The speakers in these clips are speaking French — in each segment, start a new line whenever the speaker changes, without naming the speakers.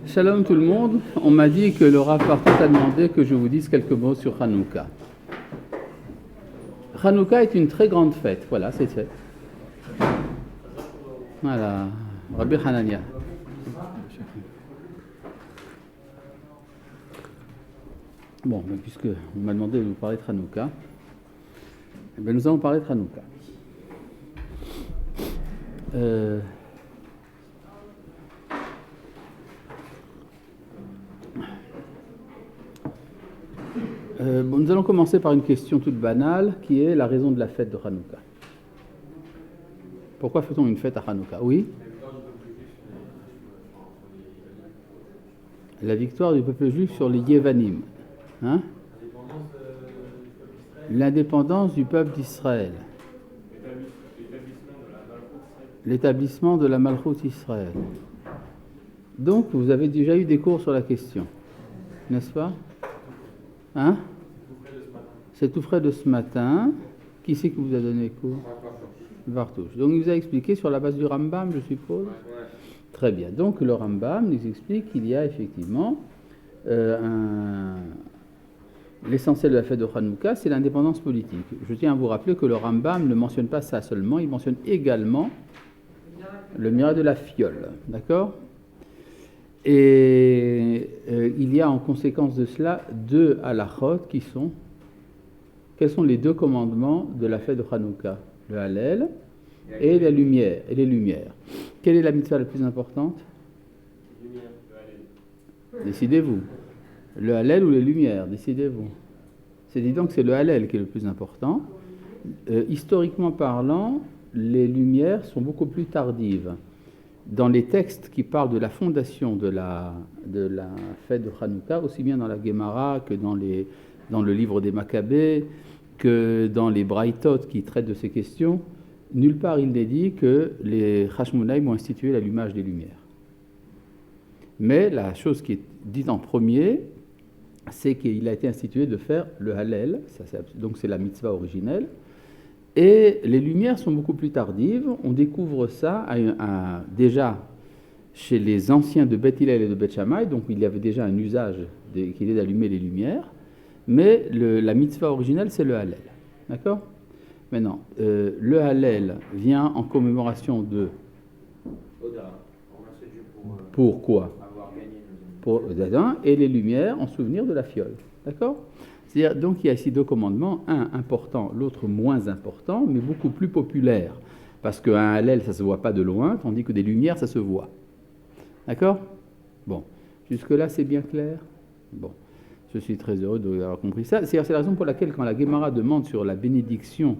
Shalom tout le monde, on m'a dit que le Rav Partout a demandé que je vous dise quelques mots sur Hanouka. Hanouka est une très grande fête, voilà, c'est fait. Voilà, Rabbi Hanania. Bon, puisque on m'a demandé de vous parler de Hanouka, nous allons parler de Hanouka. Nous allons commencer par une question toute banale, qui est la raison de la fête de Hanouka. Pourquoi fait-on une fête à Hanouka? Oui? La victoire du peuple juif sur les Yevanim. Hein? L'indépendance du peuple d'Israël. L'établissement de la Malchout Israël. Donc, vous avez déjà eu des cours sur la question, n'est-ce pas? Hein? C'est tout frais de ce matin. Qui c'est qui vous a donné cours? Vartouche. Donc, il vous a expliqué sur la base du Rambam, je suppose? Très bien. Donc, le Rambam nous explique qu'il y a effectivement l'essentiel de la fête de Hanouka, c'est l'indépendance politique. Je tiens à vous rappeler que le Rambam ne mentionne pas ça seulement, il mentionne également le miracle de la fiole. D'accord? Et il y a en conséquence de cela deux halachot qui sont... Quels sont les deux commandements de la fête de Hanouka? Le Hallel et la lumière, et les lumières. Quelle est la mitzvah la plus importante? Décidez-vous. Le Hallel ou les lumières? Décidez-vous. C'est dit donc que c'est le Hallel qui est le plus important. Historiquement parlant, les lumières sont beaucoup plus tardives. Dans les textes qui parlent de la fondation de la fête de Hanouka, aussi bien dans la Gemara que dans le livre des Maccabées, que dans les Braïtot qui traitent de ces questions, nulle part il n'est dit que les Hashmonaïm ont institué l'allumage des lumières. Mais la chose qui est dite en premier, c'est qu'il a été institué de faire le Hallel, donc c'est la mitzvah originelle, et les lumières sont beaucoup plus tardives. On découvre ça déjà chez les anciens de Beth Hillel et de Beth Shammai, donc il y avait déjà un usage qu'il est d'allumer les lumières, mais la mitzvah originelle, c'est le Hallel. D'accord? Maintenant, le Hallel vient en commémoration de... Pour quoi? Pour Odin, et les lumières en souvenir de la fiole. D'accord? C'est-à-dire, donc il y a ici deux commandements, un important, l'autre moins important, mais beaucoup plus populaire. Parce qu'un Hallel, ça ne se voit pas de loin, tandis que des lumières, ça se voit. D'accord? Bon, jusque-là, c'est bien clair? Bon, je suis très heureux d'avoir compris ça. C'est la raison pour laquelle, quand la Gemara demande sur la bénédiction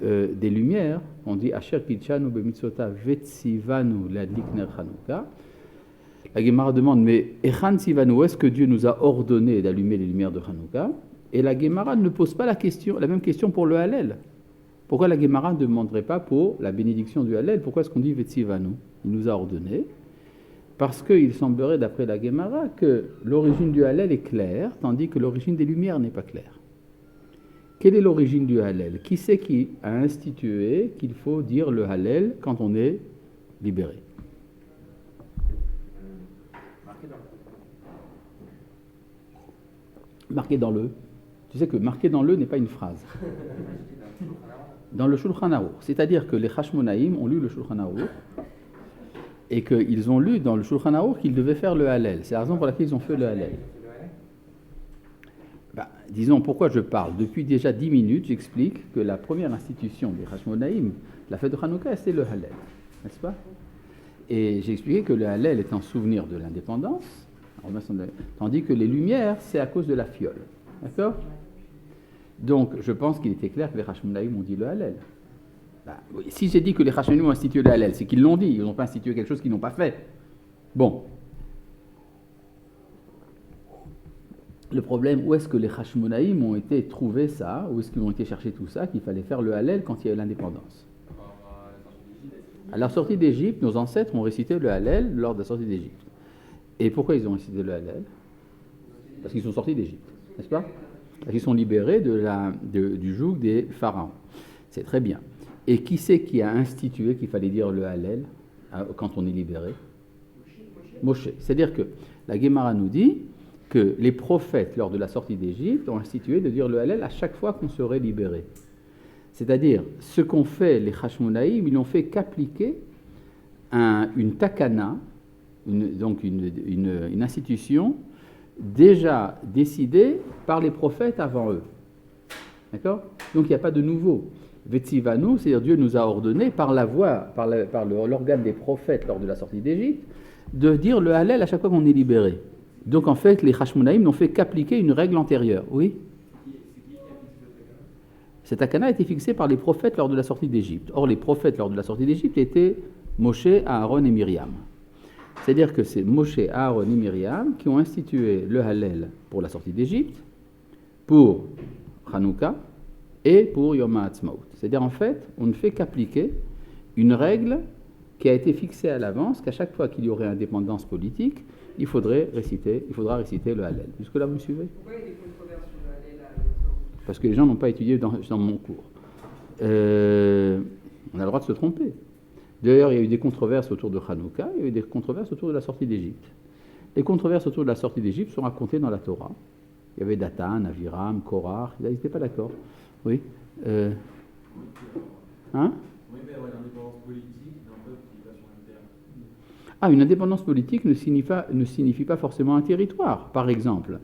des lumières, on dit « Asher kitchanu bemitzvota vetsivanu ladlikner Hanouka ». La Gemara demande « Mais Echan Sivanu, est-ce que Dieu nous a ordonné d'allumer les lumières de Hanouka ?» Et la Gemara ne pose pas la même question pour le Hallel. Pourquoi la Gemara ne demanderait pas pour la bénédiction du Hallel? Pourquoi est-ce qu'on dit Vetsivanu? Il nous a ordonné. Parce qu'il semblerait, d'après la Gemara, que l'origine du Hallel est claire, tandis que l'origine des lumières n'est pas claire. Quelle est l'origine du Hallel? Qui c'est qui a institué qu'il faut dire le Hallel quand on est libéré? Marqué dans le. Tu sais que marqué dans le n'est pas une phrase. Dans le Shulchan Aruch. C'est-à-dire que les Hashmonaïm ont lu le Shulchan Aruch et qu'ils ont lu dans le Shulchan Aruch qu'ils devaient faire le Hallel. C'est la raison pour laquelle ils ont fait le Hallel. Disons pourquoi je parle. Depuis déjà 10 minutes, j'explique que la première institution des Hashmonaïm, la fête de Hanouka, c'est le Hallel. N'est-ce pas? Et j'ai expliqué que le Hallel est en souvenir de l'indépendance, tandis que les lumières, c'est à cause de la fiole. D'accord? Donc, je pense qu'il était clair que les Hashmonaïm ont dit le Hallel. Si j'ai dit que les Hashmonaïm ont institué le Hallel, c'est qu'ils l'ont dit, ils n'ont pas institué quelque chose qu'ils n'ont pas fait. Bon. Le problème, où est-ce que les Hashmonaïm ont été trouver ça, où est-ce qu'ils ont été chercher tout ça, qu'il fallait faire le Hallel quand il y a eu l'indépendance? À la sortie d'Égypte, nos ancêtres ont récité le Hallel lors de la sortie d'Égypte. Et pourquoi ils ont récité le Hallel? Parce qu'ils sont sortis d'Égypte, n'est-ce pas? Parce qu'ils sont libérés du joug des pharaons. C'est très bien. Et qui c'est qui a institué qu'il fallait dire le Hallel quand on est libéré? Moshe. C'est-à-dire que la Gemara nous dit que les prophètes, lors de la sortie d'Égypte, ont institué de dire le Hallel à chaque fois qu'on serait libéré. C'est-à-dire, ce qu'ont fait les Hashmonaïm, ils n'ont fait qu'appliquer une takana, donc une institution déjà décidée par les prophètes avant eux. D'accord ? Donc il n'y a pas de nouveau. Vetzivanu, c'est-à-dire Dieu nous a ordonné par la voix, par l'organe des prophètes lors de la sortie d'Égypte, de dire le Hallel à chaque fois qu'on est libéré. Donc en fait, les Hashmonaïm n'ont fait qu'appliquer une règle antérieure. Oui ? Cette takana a été fixée par les prophètes lors de la sortie d'Égypte. Or, les prophètes lors de la sortie d'Égypte étaient Moshe, Aaron et Myriam. C'est-à-dire que c'est Moshe, Aaron et Myriam qui ont institué le Hallel pour la sortie d'Égypte, pour Hanouka et pour Yom HaAtzmaut. C'est-à-dire, en fait, on ne fait qu'appliquer une règle qui a été fixée à l'avance, qu'à chaque fois qu'il y aurait indépendance politique, il faudra réciter le Hallel. Jusque-là, vous me suivez ?
Pourquoi il y a des controverses sur le Hallel là ?
Parce que les gens n'ont pas étudié dans mon cours. On a le droit de se tromper. D'ailleurs, il y a eu des controverses autour de Hanouka, il y a eu des controverses autour de la sortie d'Égypte. Les controverses autour de la sortie d'Égypte sont racontées dans la Torah. Il y avait Dathan, Aviram, Korach, ils n'étaient pas d'accord. Oui.
Hein ? Oui, mais avoir une indépendance politique d'un peuple qui va sur une terre.
Ah, une indépendance politique ne signifie pas forcément un territoire. Par exemple,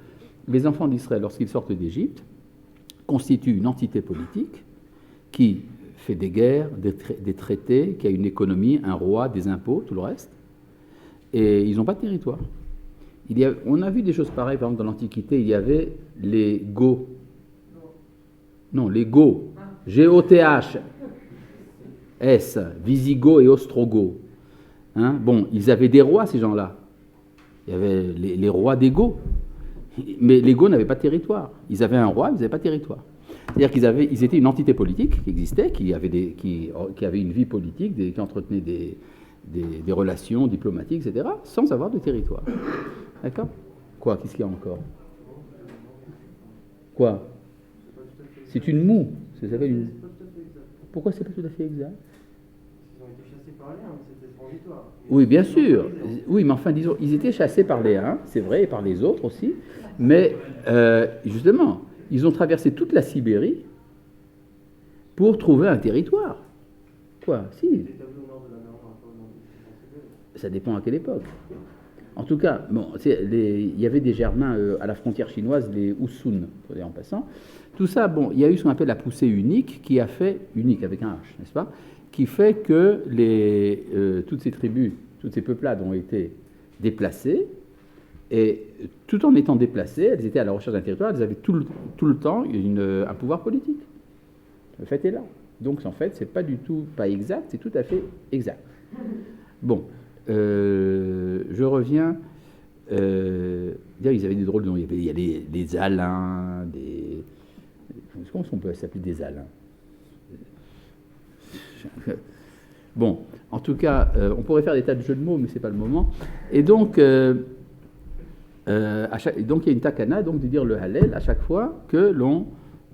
les enfants d'Israël, lorsqu'ils sortent d'Égypte, constituent une entité politique qui fait des guerres, des traités, qui a une économie, un roi, des impôts, tout le reste. Et ils n'ont pas de territoire. On a vu des choses pareilles, par exemple, dans l'Antiquité, il y avait les Goths. Non, les Goths. G-O-T-H. S, Visigoths et Ostrogoths. Hein? Bon, ils avaient des rois, ces gens-là. Il y avait les rois des Goths. Mais les Goths n'avaient pas de territoire. Ils avaient un roi, ils n'avaient pas de territoire. C'est-à-dire qu'ils étaient une entité politique qui existait, qui avait une vie politique, qui entretenait des relations diplomatiques, etc., sans avoir de territoire. D'accord ? Quoi ? Qu'est-ce qu'il y a encore ? Quoi ? C'est une moue. Ça s'appelle une... Pourquoi c'est pas tout à fait exact ?
Ils ont été chassés par les Huns, c'était transitoire.
Oui, bien sûr. Oui, mais enfin, disons, ils étaient chassés par les Huns, c'est vrai, et par les autres aussi. Mais, justement, ils ont traversé toute la Sibérie pour trouver un territoire. Quoi ? Si. Ça dépend à quelle époque. En tout cas, bon, il y avait des Germains à la frontière chinoise, les Hussun, en passant. Tout ça, bon, il y a eu ce qu'on appelle la poussée unique, qui a fait, unique avec un H, n'est-ce pas, qui fait que toutes ces tribus, toutes ces peuplades ont été déplacées, et tout en étant déplacées, elles étaient à la recherche d'un territoire, elles avaient tout le temps un pouvoir politique. Le fait est là. Donc, en fait, c'est pas du tout pas exact, c'est tout à fait exact. Bon. Je reviens. Ils avaient des drôles de noms. Il y a les Alains, comment on peut s'appeler des Alains ? Bon, en tout cas, on pourrait faire des tas de jeux de mots, mais c'est pas le moment. Et donc, donc il y a une takana, donc de dire le Hallel à chaque fois que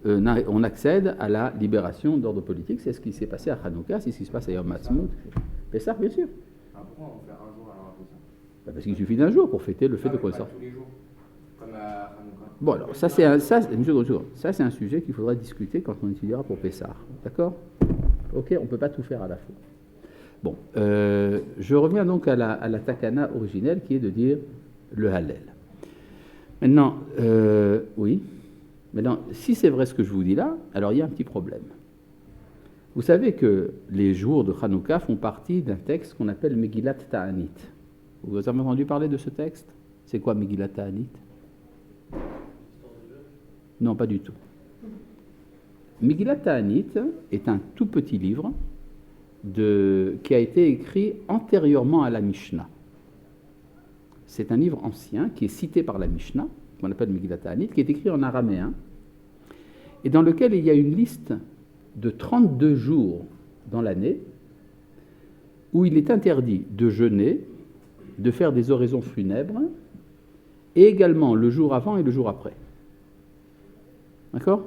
on accède à la libération d'ordre politique. C'est ce qui s'est passé à Hanouka, c'est ce qui se passe à Yom HaAtzmaut. Pessah, bien sûr.
Pourquoi on fait un jour alors après ça ?
Parce qu'il suffit d'un jour pour fêter le fait de quoi ça.
Tous les jours, comme à Hanouka.
Bon, alors, ça c'est un sujet qu'il faudra discuter quand on étudiera pour Pessah. D'accord ? Ok, on ne peut pas tout faire à la fois. Bon, je reviens donc à la takana originelle qui est de dire le Hallel. Maintenant, oui. Maintenant, si c'est vrai ce que je vous dis là, alors il y a un petit problème. Vous savez que les jours de Hanouka font partie d'un texte qu'on appelle Megillat Ta'anit. Vous avez entendu parler de ce texte ? C'est quoi Megillat Ta'anit ? Non, pas du tout. Megillat Ta'anit est un tout petit livre qui a été écrit antérieurement à la Mishnah. C'est un livre ancien qui est cité par la Mishnah, qu'on appelle Megillat Ta'anit, qui est écrit en araméen, et dans lequel il y a une liste de 32 jours dans l'année où il est interdit de jeûner, de faire des oraisons funèbres, et également le jour avant et le jour après. D'accord ?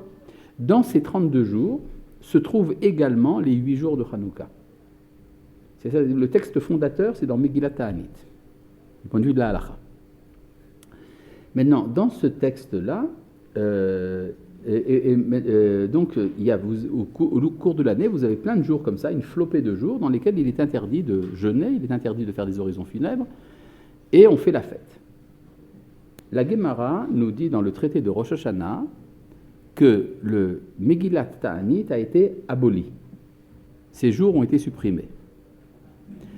Dans ces 32 jours se trouvent également les 8 jours de Hanouka. C'est ça, le texte fondateur, c'est dans Megillat Ta'anit. du point de vue de la halakha. Maintenant, dans ce texte-là, donc, au cours de l'année, vous avez plein de jours comme ça, une flopée de jours dans lesquels il est interdit de jeûner, il est interdit de faire des oraisons funèbres, et on fait la fête. La Gemara nous dit dans le traité de Rosh Hashanah que le Megillat Ta'anit a été aboli. Ces jours ont été supprimés.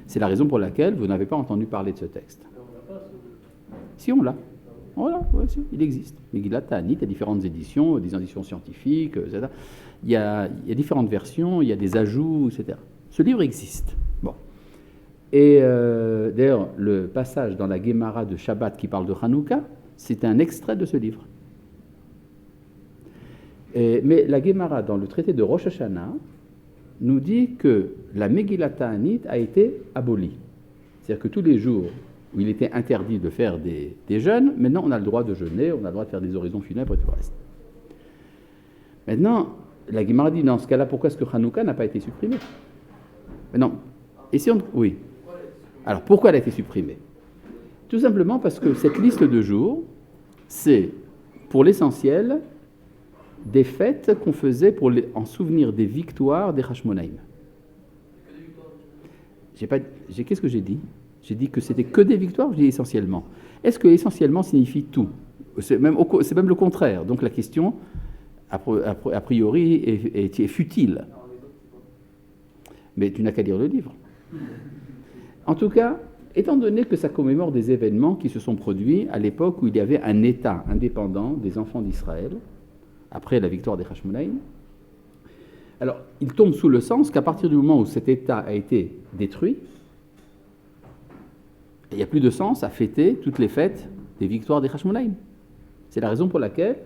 C'est la raison pour laquelle vous n'avez pas entendu parler de ce texte. Si, on l'a. Voilà, ouais, il existe. Megillat Ta'anit, il y a différentes éditions, des éditions scientifiques, etc. Il y a différentes versions, il y a des ajouts, etc. Ce livre existe. Bon. Et d'ailleurs, le passage dans la Gemara de Shabbat qui parle de Hanouka, c'est un extrait de ce livre. Mais la Gemara, dans le traité de Rosh Hashanah, nous dit que la Megillat Ta'anit a été abolie. C'est-à-dire que tous les jours où il était interdit de faire des jeûnes, maintenant on a le droit de jeûner, on a le droit de faire des oraisons funèbres et tout le reste. Maintenant, la Gemara dit, dans ce cas-là, pourquoi est-ce que Hanouka n'a pas été supprimé? Maintenant, et si on... Oui. Alors, pourquoi elle a été supprimée? Tout simplement parce que cette liste de jours, c'est, pour l'essentiel, des fêtes qu'on faisait en souvenir des victoires des Hashmonaïm. Qu'est-ce que j'ai dit? J'ai dit que c'était que des victoires, je dis essentiellement. Est-ce que essentiellement signifie tout? C'est même le contraire. Donc la question, a priori, est futile. Mais tu n'as qu'à lire le livre. En tout cas, étant donné que ça commémore des événements qui se sont produits à l'époque où il y avait un État indépendant des enfants d'Israël, après la victoire des Hashmonaïm, alors il tombe sous le sens qu'à partir du moment où cet État a été détruit, il n'y a plus de sens à fêter toutes les fêtes des victoires des Hashmonaïm. C'est la raison pour laquelle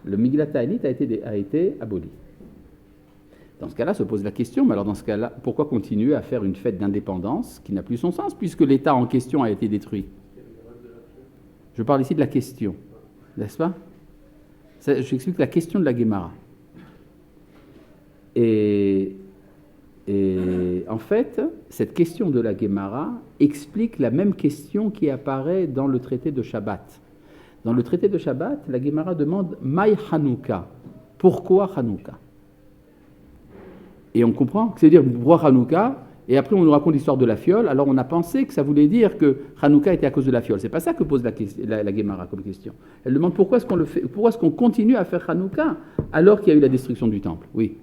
le Megillat Ta'anit a été aboli. Dans ce cas-là, se pose la question, mais alors dans ce cas-là, pourquoi continuer à faire une fête d'indépendance qui n'a plus son sens, puisque l'État en question a été détruit? Je parle ici de la question, n'est-ce pas? J'explique la question de la Gemara. Et en fait, cette question de la Gemara explique la même question qui apparaît dans le traité de Shabbat. Dans le traité de Shabbat, la Gemara demande « Maï Hanouka » Pourquoi Hanouka? Et on comprend, c'est-à-dire pourquoi Hanouka, et après on nous raconte l'histoire de la fiole, alors on a pensé que ça voulait dire que Hanouka était à cause de la fiole. C'est pas ça que pose la Gemara comme question. Elle demande pourquoi est-ce qu'on continue à faire Hanouka alors qu'il y a eu la destruction du temple. Oui.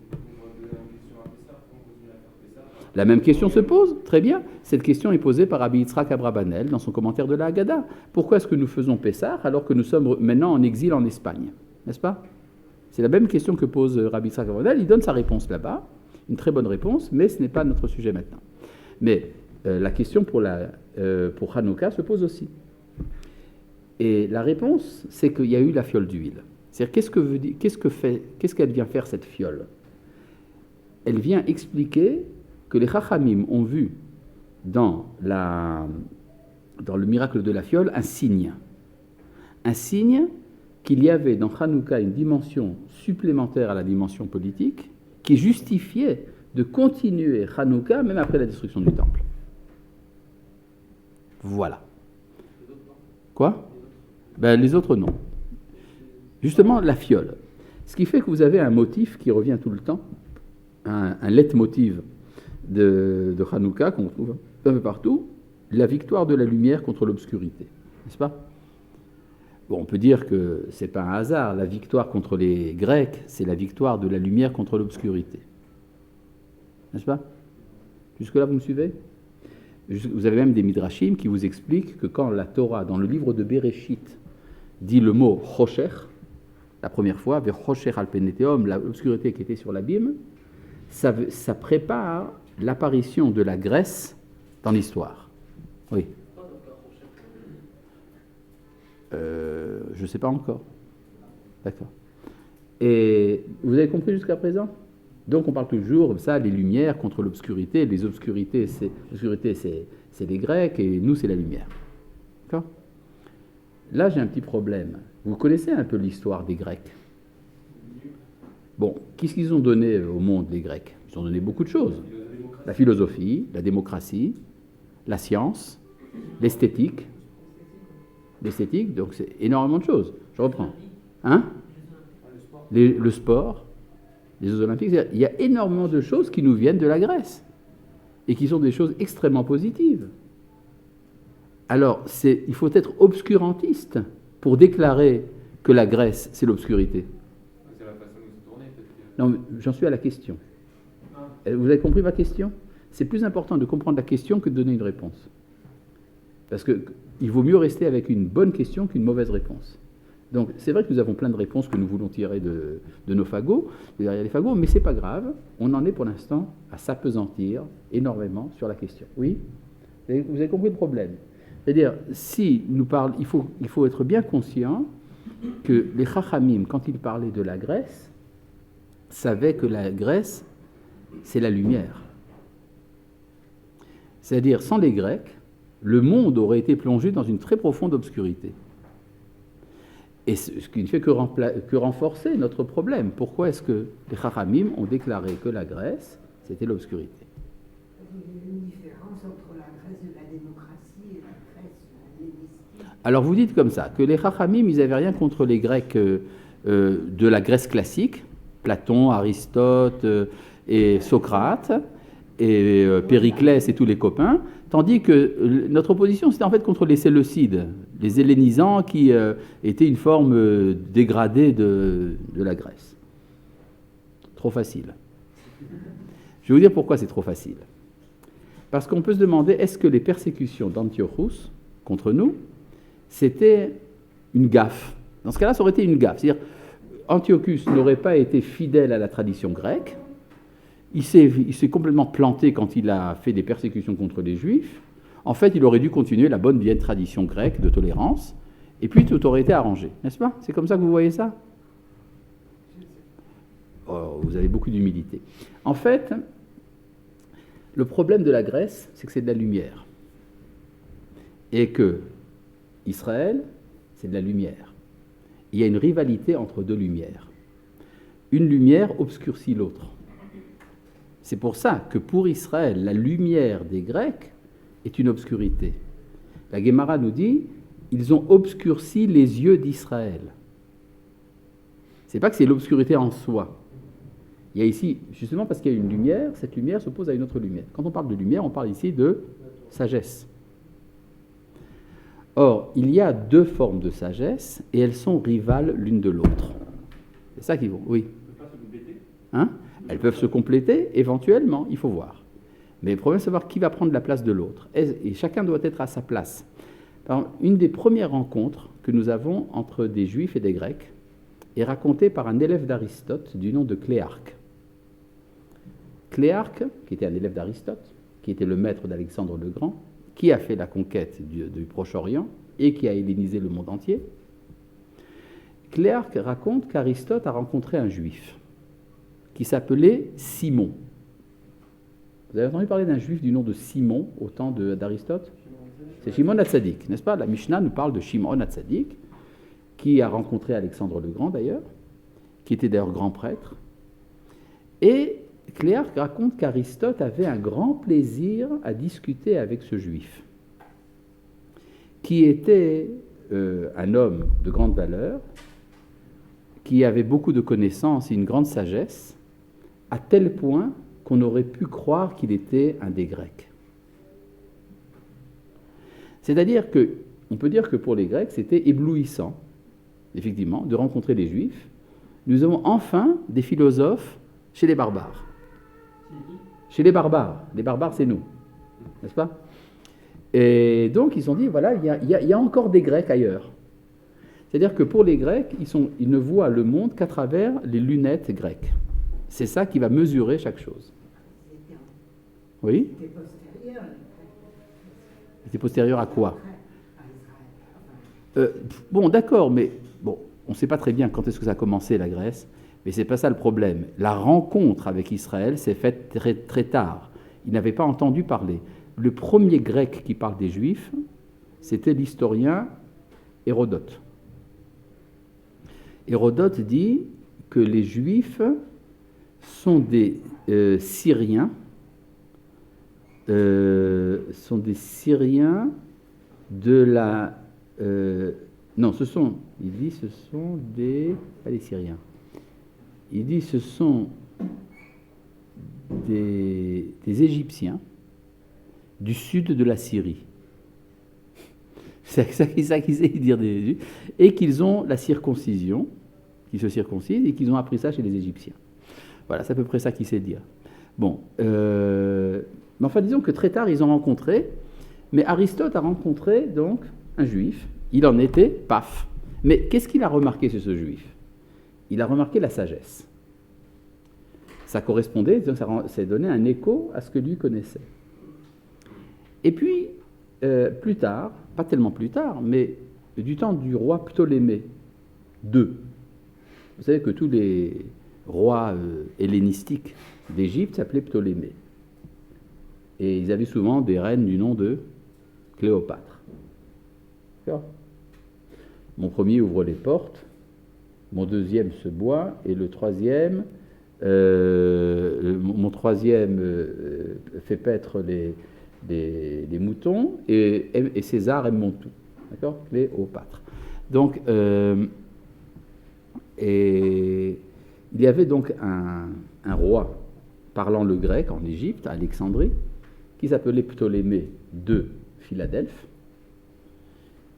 La même question se pose, très bien. Cette question est posée par Rabbi Yitzhak Abrabanel dans son commentaire de la Haggadah. Pourquoi est-ce que nous faisons Pessah alors que nous sommes maintenant en exil en Espagne? N'est-ce pas? C'est la même question que pose Rabbi Yitzhak Abrabanel. Il donne sa réponse là-bas, une très bonne réponse, mais ce n'est pas notre sujet maintenant. Mais la question pour Hanouka se pose aussi. Et la réponse, c'est qu'il y a eu la fiole d'huile. C'est-à-dire, qu'est-ce qu'elle vient faire cette fiole? Elle vient expliquer que les Chachamim ont vu dans le miracle de la fiole un signe qu'il y avait dans Hanouka une dimension supplémentaire à la dimension politique qui justifiait de continuer Hanouka même après la destruction du temple. Voilà. Quoi? Les autres non. Justement, la fiole. Ce qui fait que vous avez un motif qui revient tout le temps, un leitmotiv de Hanouka qu'on trouve un peu partout, la victoire de la lumière contre l'obscurité, n'est-ce pas? Bon, on peut dire que ce n'est pas un hasard, la victoire contre les Grecs, c'est la victoire de la lumière contre l'obscurité, n'est-ce pas? Jusque-là, vous me suivez? Vous avez même des midrashim qui vous expliquent que quand la Torah, dans le livre de Bereshit, dit le mot Chosher, la première fois, vers Chosher al Peneteum, l'obscurité qui était sur l'abîme, ça prépare l'apparition de la Grèce dans l'histoire. Oui. Je ne sais pas encore. D'accord. Et vous avez compris jusqu'à présent? Donc on parle toujours comme ça, les lumières contre l'obscurité. Les obscurités, c'est les Grecs et nous, c'est la lumière. D'accord? Là, j'ai un petit problème. Vous connaissez un peu l'histoire des Grecs? Bon, qu'est-ce qu'ils ont donné au monde, les Grecs? Ils ont donné beaucoup de choses. La philosophie, la démocratie, la science, l'esthétique, l'esthétique, donc c'est énormément de choses. Je reprends. Hein? Le sport, les Jeux Olympiques, c'est-à-dire, il y a énormément de choses qui nous viennent de la Grèce et qui sont des choses extrêmement positives. Alors, il faut être obscurantiste pour déclarer que la Grèce, c'est l'obscurité.
C'est la façon de se tourner, peut-être.
Non, mais j'en suis à la question. Vous avez compris ma question? C'est plus important de comprendre la question que de donner une réponse. Parce qu'il vaut mieux rester avec une bonne question qu'une mauvaise réponse. Donc, c'est vrai que nous avons plein de réponses que nous voulons tirer de nos fagots, derrière les fagots, mais ce n'est pas grave. On en est pour l'instant à s'appesantir énormément sur la question. Oui? Vous avez compris le problème? C'est-à-dire, si nous parlons, il faut être bien conscient que les Chachamim, quand ils parlaient de la Grèce, savaient que la Grèce, c'est la lumière. C'est-à-dire, sans les Grecs, le monde aurait été plongé dans une très profonde obscurité. Et ce qui ne fait que renforcer notre problème. Pourquoi est-ce que les Chachamim ont déclaré que la Grèce, c'était l'obscurité?
Il y a une différence entre la Grèce de la démocratie et la Grèce hellénistique.
Alors vous dites comme ça, que les Chachamim, ils n'avaient rien contre les Grecs de la Grèce classique, Platon, Aristote et Socrate, et Périclès et tous les copains, tandis que notre opposition, c'était en fait contre les Séleucides, les hellénisants qui étaient une forme dégradée de la Grèce. Trop facile. Je vais vous dire pourquoi c'est trop facile. Parce qu'on peut se demander, est-ce que les persécutions d'Antiochus contre nous, c'était une gaffe? Dans ce cas-là, ça aurait été une gaffe. C'est-à-dire, Antiochus n'aurait pas été fidèle à la tradition grecque, il s'est complètement planté quand il a fait des persécutions contre les Juifs. En fait, il aurait dû continuer la bonne vieille tradition grecque de tolérance, et puis tout aurait été arrangé, n'est-ce pas? C'est comme ça que vous voyez ça? Oh, vous avez beaucoup d'humilité. En fait, le problème de la Grèce, c'est que c'est de la lumière. Et que Israël, c'est de la lumière. Il y a une rivalité entre deux lumières. Une lumière obscurcit l'autre. C'est pour ça que pour Israël, la lumière des Grecs est une obscurité. La Guémara nous dit, ils ont obscurci les yeux d'Israël. C'est pas que c'est l'obscurité en soi. Il y a ici, justement parce qu'il y a une lumière, cette lumière s'oppose à une autre lumière. Quand on parle de lumière, on parle ici de sagesse. Or, il y a deux formes de sagesse et elles sont rivales l'une de l'autre. C'est ça qu'ils vont, oui. Hein? Elles peuvent se compléter, éventuellement, il faut voir. Mais le problème, c'est de savoir qui va prendre la place de l'autre. Et chacun doit être à sa place. Par exemple, une des premières rencontres que nous avons entre des Juifs et des Grecs est racontée par un élève d'Aristote du nom de Cléarque. Cléarque, qui était un élève d'Aristote, qui était le maître d'Alexandre le Grand, qui a fait la conquête du Proche-Orient et qui a hellénisé le monde entier. Cléarque raconte qu'Aristote a rencontré un Juif qui s'appelait Simon. Vous avez entendu parler d'un Juif du nom de Simon au temps d'Aristote? C'est Shimon HaTzadik, n'est-ce pas? La Mishnah nous parle de Shimon HaTzadik, qui a rencontré Alexandre le Grand d'ailleurs, qui était d'ailleurs grand prêtre. Et Cléarque raconte qu'Aristote avait un grand plaisir à discuter avec ce Juif, qui était un homme de grande valeur, qui avait beaucoup de connaissances et une grande sagesse, à tel point qu'on aurait pu croire qu'il était un des Grecs. C'est-à-dire qu'on peut dire que pour les Grecs, c'était éblouissant, effectivement, de rencontrer les Juifs. Nous avons enfin des philosophes chez les barbares. Chez les barbares. Les barbares, c'est nous, n'est-ce pas? Et donc, ils ont dit, voilà, il y a encore des Grecs ailleurs. C'est-à-dire que pour les Grecs, ils ne voient le monde qu'à travers les lunettes grecques. C'est ça qui va mesurer chaque chose. Oui?
C'était postérieur.
C'était postérieur à quoi? Bon, d'accord, mais bon, on ne sait pas très bien quand est-ce que ça a commencé, la Grèce, mais ce n'est pas ça le problème. La rencontre avec Israël s'est faite très, très tard. Ils n'avaient pas entendu parler. Le premier grec qui parle des Juifs, c'était l'historien Hérodote. Hérodote dit que les Juifs sont des Syriens, de Non, il dit ce sont pas des Syriens. Il dit ce sont des Égyptiens du sud de la Syrie. C'est ça qu'il sait dire des Juifs. Et qu'ils ont la circoncision, qu'ils se circoncisent, et qu'ils ont appris ça chez les Égyptiens. Voilà, c'est à peu près ça qu'il sait dire. Bon, mais enfin, disons que très tard, ils ont rencontré, mais Aristote a rencontré donc un Juif. Il en était, paf. Mais qu'est-ce qu'il a remarqué chez ce Juif? Il a remarqué la sagesse. Ça correspondait, ça donnait un écho à ce que lui connaissait. Et puis, plus tard, pas tellement plus tard, mais du temps du roi Ptolémée II, vous savez que tous les rois hellénistiques d'Égypte s'appelaient Ptolémée. Et ils avaient souvent des reines du nom de Cléopâtre. D'accord? Mon premier ouvre les portes, mon deuxième se boit, et le troisième, mon troisième fait paître les moutons, et César aime mon tout. D'accord? Cléopâtre. Donc, et il y avait donc un roi parlant le grec en Égypte, à Alexandrie, qui s'appelait Ptolémée de Philadelphie,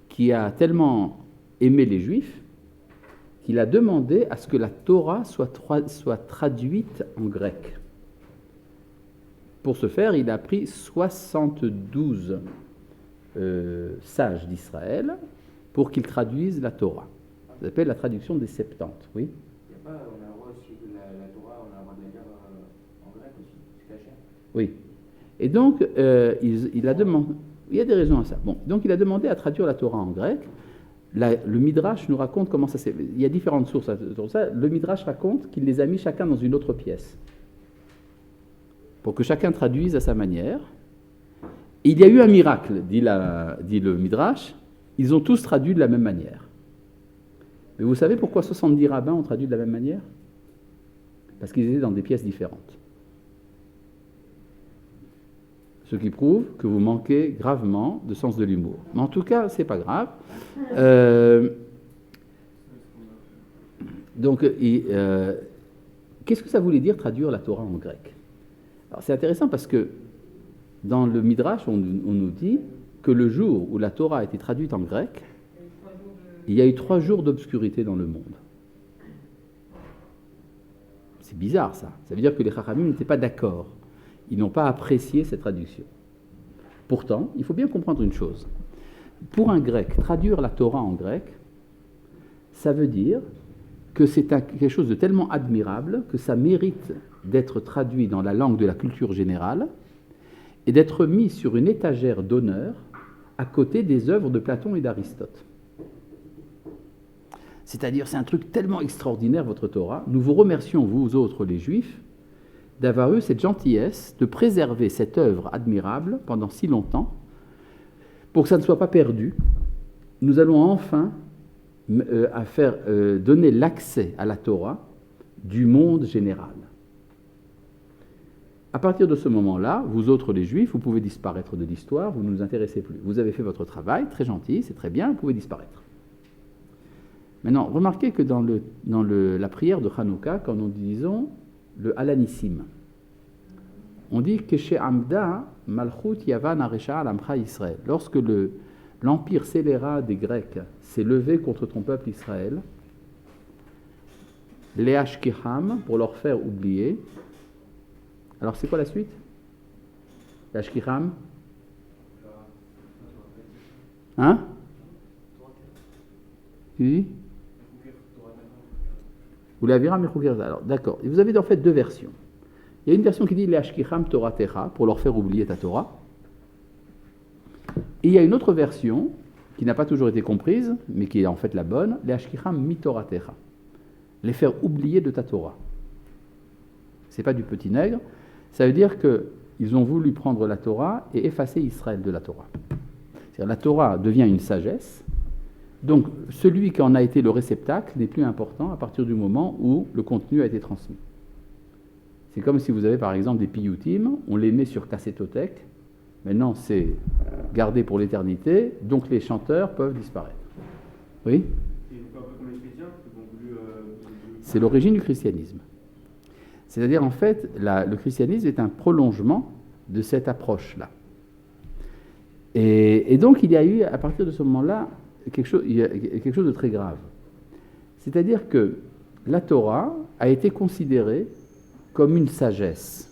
qui a tellement aimé les Juifs qu'il a demandé à ce que la Torah soit traduite en grec. Pour ce faire, il a pris 72 sages d'Israël pour qu'ils traduisent la Torah. Ça s'appelle la traduction des Septante, oui.
Il n'y a pas, on a le droit aussi de la Torah, on a le droit de la lire en grec aussi, c'est caché.
Oui. Et donc, il a demandé... Il y a des raisons à ça. Bon, donc il a demandé à traduire la Torah en grec. Le Midrash nous raconte comment ça s'est... Il y a différentes sources sur ça. Le Midrash raconte qu'il les a mis chacun dans une autre pièce, pour que chacun traduise à sa manière. Et il y a eu un miracle, dit le Midrash. Ils ont tous traduit de la même manière. Mais vous savez pourquoi 70 rabbins ont traduit de la même manière? Parce qu'ils étaient dans des pièces différentes. Ce qui prouve que vous manquez gravement de sens de l'humour. Mais en tout cas, c'est pas grave. Donc, qu'est-ce que ça voulait dire traduire la Torah en grec? Alors, c'est intéressant parce que dans le Midrash, on nous dit que le jour où la Torah a été traduite en grec, il y a eu 3 jours d'obscurité dans le monde. C'est bizarre, ça. Ça veut dire que les Chachamim n'étaient pas d'accord. Ils n'ont pas apprécié cette traduction. Pourtant, il faut bien comprendre une chose. Pour un grec, traduire la Torah en grec, ça veut dire que c'est quelque chose de tellement admirable que ça mérite d'être traduit dans la langue de la culture générale et d'être mis sur une étagère d'honneur à côté des œuvres de Platon et d'Aristote. C'est-à-dire, c'est un truc tellement extraordinaire, votre Torah. Nous vous remercions, vous autres, les Juifs, d'avoir eu cette gentillesse de préserver cette œuvre admirable pendant si longtemps, pour que ça ne soit pas perdu. Nous allons enfin donner l'accès à la Torah du monde général. À partir de ce moment-là, vous autres les Juifs, vous pouvez disparaître de l'histoire, vous ne nous intéressez plus. Vous avez fait votre travail, très gentil, c'est très bien, vous pouvez disparaître. Maintenant, remarquez que dans la prière de Hanouka, quand nous disons le Alanissim, on dit que chez Amda, Malchut Yavan Aresha Alamcha Israël. Lorsque l'empire scélérat des Grecs s'est levé contre ton peuple Israël, les Ashkiham, pour leur faire oublier. Alors, c'est quoi la suite? Les Ashkiham? Hein? Oui. Ou la Vira Mechouker. Alors, d'accord. Et vous avez en fait 2 versions. Il y a une version qui dit les Ashkicham Torah Techa, pour leur faire oublier ta Torah. Et il y a une autre version, qui n'a pas toujours été comprise, mais qui est en fait la bonne, les Ashkicham Mi Torah Techa, les faire oublier de ta Torah. C'est pas du petit nègre, ça veut dire qu'ils ont voulu prendre la Torah et effacer Israël de la Torah. C'est-à-dire la Torah devient une sagesse, donc celui qui en a été le réceptacle n'est plus important à partir du moment où le contenu a été transmis. C'est comme si vous avez par exemple des piyutim, on les met sur cassétothèque, Maintenant, c'est gardé pour l'éternité, donc les chanteurs peuvent disparaître. Oui?
C'est un peu comme les chrétiens qui ont voulu.
C'est l'origine du christianisme. C'est-à-dire, en fait, le christianisme est un prolongement de cette approche-là. Et donc, il y a eu, à partir de ce moment-là, quelque chose de très grave. C'est-à-dire que la Torah a été considérée comme une sagesse.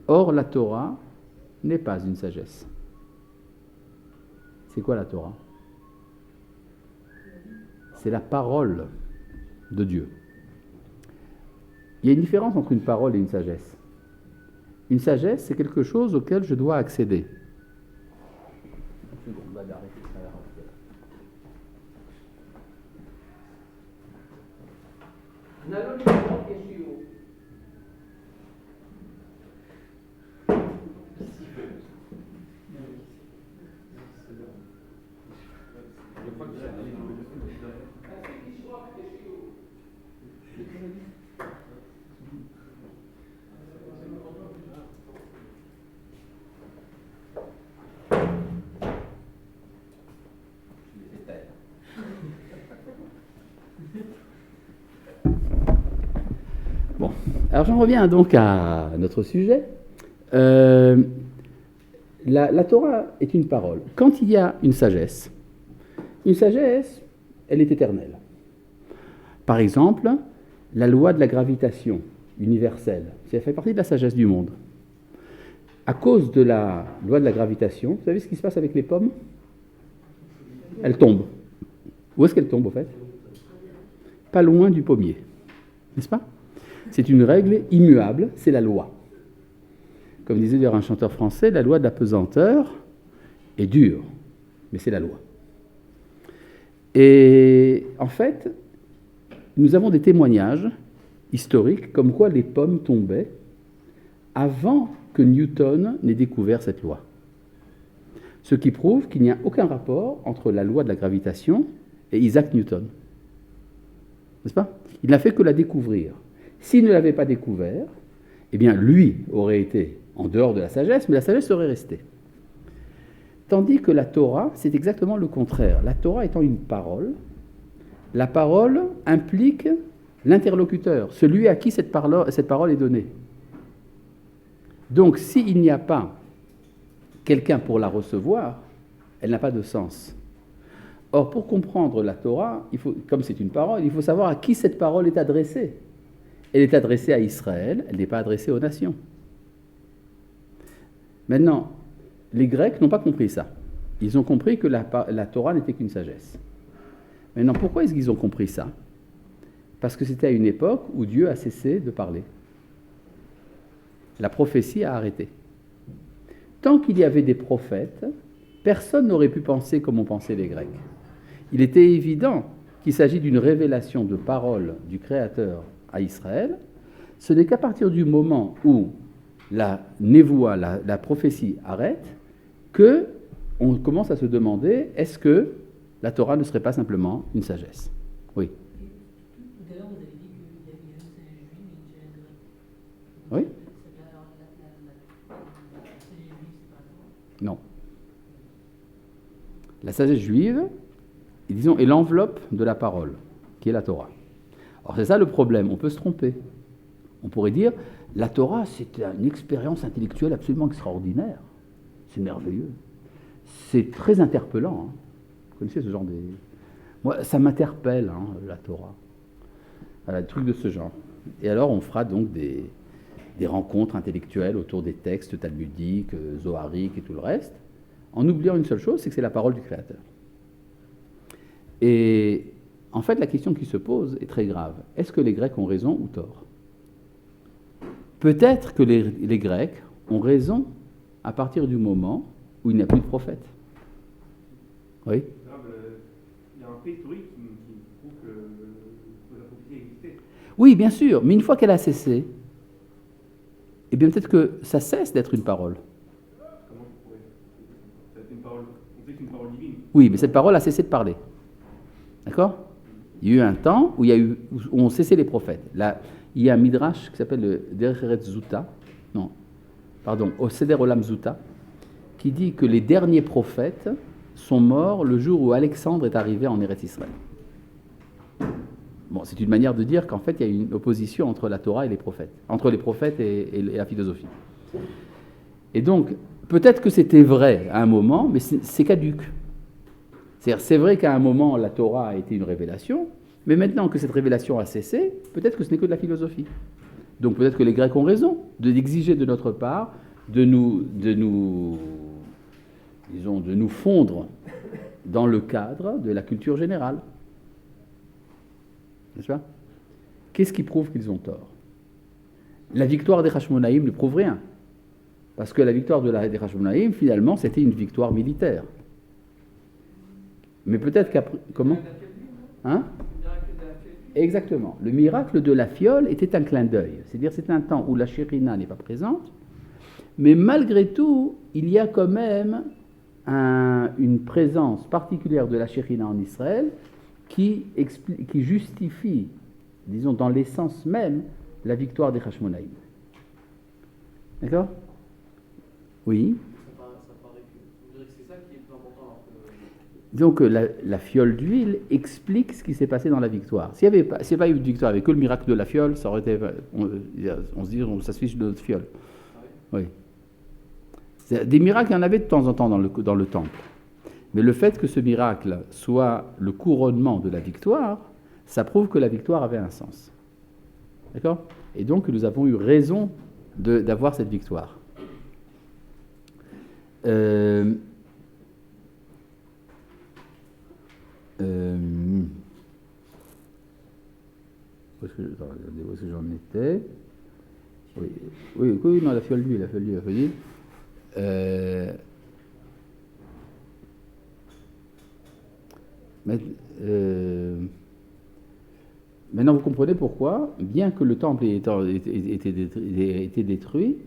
Or, la Torah n'est pas une sagesse. C'est quoi la Torah? C'est la parole de Dieu. Il y a une différence entre une parole et une sagesse. Une sagesse, c'est quelque chose auquel je dois accéder. Bon, alors j'en reviens donc à notre sujet. La Torah est une parole. Quand il y a une sagesse, elle est éternelle. Par exemple, la loi de la gravitation universelle, ça fait partie de la sagesse du monde. À cause de la loi de la gravitation, vous savez ce qui se passe avec les pommes? Elles tombent. Où est-ce qu'elles tombent, au fait? Pas loin du pommier, n'est-ce pas? C'est une règle immuable, c'est la loi. Comme disait d'ailleurs un chanteur français, la loi de la pesanteur est dure, mais c'est la loi. Et en fait, nous avons des témoignages historiques comme quoi les pommes tombaient avant que Newton n'ait découvert cette loi. Ce qui prouve qu'il n'y a aucun rapport entre la loi de la gravitation et Isaac Newton. N'est-ce pas? Il n'a fait que la découvrir. S'il ne l'avait pas découvert, eh bien lui aurait été en dehors de la sagesse, mais la sagesse serait restée. Tandis que la Torah, c'est exactement le contraire. La Torah étant une parole, la parole implique l'interlocuteur, celui à qui cette parole est donnée. Donc, s'il n'y a pas quelqu'un pour la recevoir, elle n'a pas de sens. Or, pour comprendre la Torah, comme c'est une parole, il faut savoir à qui cette parole est adressée. Elle est adressée à Israël, elle n'est pas adressée aux nations. Maintenant, les Grecs n'ont pas compris ça. Ils ont compris que la Torah n'était qu'une sagesse. Maintenant, pourquoi est-ce qu'ils ont compris ça? Parce que c'était à une époque où Dieu a cessé de parler. La prophétie a arrêté. Tant qu'il y avait des prophètes, personne n'aurait pu penser comme ont pensé les Grecs. Il était évident qu'il s'agit d'une révélation de parole du Créateur à Israël. Ce n'est qu'à partir du moment où la névoie, la prophétie arrête, qu'on commence à se demander, est-ce que la Torah ne serait pas simplement une sagesse? Oui.
Tout à l'heure, vous avez dit qu'il y avait un singe juif et une sagesse grecque.
Oui? Non. La sagesse juive, disons, est l'enveloppe de la parole, qui est la Torah. Alors c'est ça le problème, on peut se tromper. On pourrait dire, la Torah, c'est une expérience intellectuelle absolument extraordinaire. C'est merveilleux. C'est très interpellant. Hein. Vous connaissez ce genre de... Moi, ça m'interpelle, hein, la Torah. Voilà, des trucs de ce genre. Et alors, on fera donc des rencontres intellectuelles autour des textes talmudiques, zohariques et tout le reste, en oubliant une seule chose, c'est que c'est la parole du Créateur. Et en fait, la question qui se pose est très grave. Est-ce que les Grecs ont raison ou tort? Peut-être que les Grecs ont raison à partir du moment où il n'y a plus de prophète. Oui?
Il y a un fait historique qui prouve que la prophétie existait.
Oui, bien sûr, mais une fois qu'elle a cessé, eh bien peut-être que ça cesse d'être une parole.
Comment tu pourrais... C'est une parole... On sait que c'est une parole divine.
Oui, mais cette parole a cessé de parler. D'accord? Il y a eu un temps où ont cessé les prophètes. Là, il y a un midrash qui s'appelle le Derech Eretz Zuta, au Seder Olam Zuta, qui dit que les derniers prophètes sont morts le jour où Alexandre est arrivé en Eretz Israël. Bon, c'est une manière de dire qu'en fait, il y a une opposition entre la Torah et les prophètes, entre les prophètes et la philosophie. Et donc, peut-être que c'était vrai à un moment, mais c'est caduc. C'est-à-dire, c'est vrai qu'à un moment, la Torah a été une révélation, mais maintenant que cette révélation a cessé, peut-être que ce n'est que de la philosophie. Donc peut-être que les Grecs ont raison d'exiger de notre part de nous fondre dans le cadre de la culture générale. N'est-ce pas ? Qu'est-ce qui prouve qu'ils ont tort ? La victoire des Hashmonaïm ne prouve rien. Parce que la victoire des Hashmonaïm, finalement, c'était une victoire militaire. Mais peut-être qu'après... Comment ? Hein ? Exactement. Le miracle de la fiole était un clin d'œil. C'est-à-dire c'est un temps où la Shérina n'est pas présente, mais malgré tout, il y a quand même une présence particulière de la Shérina en Israël qui justifie, disons, dans l'essence même, la victoire des Hashmonaïm. D'accord ? Oui.
C'est ça qui est plus important.
Donc la fiole d'huile explique ce qui s'est passé dans la victoire. S'il n'y avait pas eu de victoire, avec que le miracle de la fiole, ça aurait été, on se dit, ça se fiche de notre fiole. Oui. Des miracles, il y en avait de temps en temps dans le temple. Mais le fait que ce miracle soit le couronnement de la victoire, ça prouve que la victoire avait un sens. D'accord ? Et donc nous avons eu raison d'avoir cette victoire. Où est-ce que j'en étais ? Oui, non, la fiole d'huile. Maintenant, vous comprenez pourquoi, bien que le temple ait été détruit,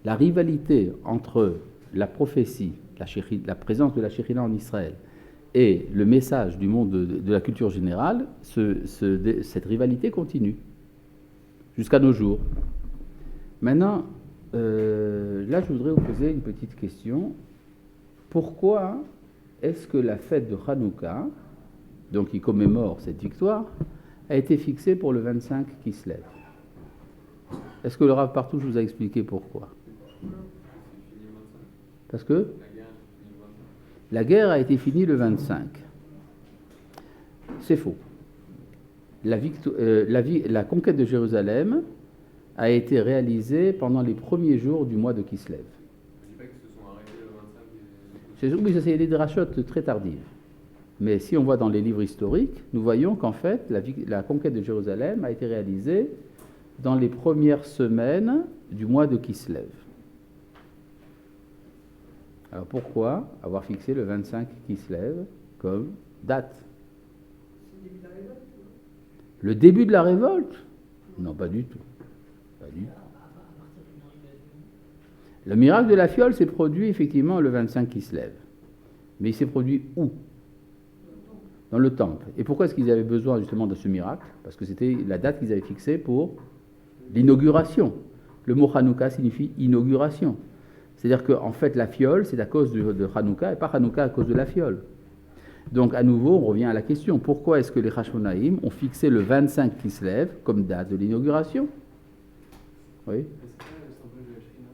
la rivalité entre la prophétie, la présence de la Shérina en Israël, et le message du monde de la culture générale, cette rivalité continue jusqu'à nos jours. Maintenant, là, je voudrais vous poser une petite question. Pourquoi est-ce que la fête de Hanouka, donc qui commémore cette victoire, a été fixée pour le 25 qui se lève ? Est-ce que le Rav Partouche vous a expliqué pourquoi ? Parce que la guerre a été finie le 25. C'est faux. La conquête de Jérusalem a été réalisée pendant les premiers jours du mois de Kislev.
Je ne dis pas qu'ils se sont arrêtés le 25.
Oui, ça c'est des drachotes très tardives. Mais si on voit dans les livres historiques, nous voyons qu'en fait, la conquête de Jérusalem a été réalisée dans les premières semaines du mois de Kislev. Alors pourquoi avoir fixé le 25 Kislev comme date ? Le début de la révolte ? Non, pas du tout. Le miracle de la fiole s'est produit effectivement le 25 Kislev. Mais il s'est produit où ? Dans le temple. Et pourquoi est-ce qu'ils avaient besoin justement de ce miracle ? Parce que c'était la date qu'ils avaient fixée pour l'inauguration. Le mot Hanouka signifie inauguration. C'est-à-dire qu'en fait, la fiole, c'est à cause de Hanouka, et pas Hanouka à cause de la fiole. Donc, à nouveau, on revient à la question. Pourquoi est-ce que les Hashmonaïm ont fixé le 25 Kislev comme date de l'inauguration ? Oui.
Est-ce que le symbole de la Shrina,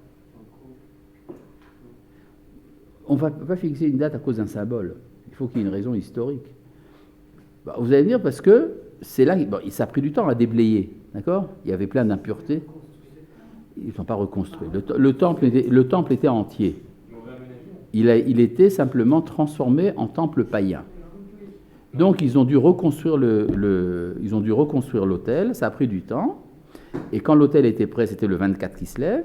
On ne va pas fixer une date à cause d'un symbole. Il faut qu'il y ait une raison historique. Vous allez me dire parce que c'est là, ça a pris du temps à déblayer, d'accord ? Il y avait plein d'impuretés. Ils ne sont pas reconstruits. Le temple était entier. Il était simplement transformé en temple païen. Donc ils ont dû reconstruire l'autel. Ça a pris du temps. Et quand l'autel était prêt, c'était le 24 Kislev.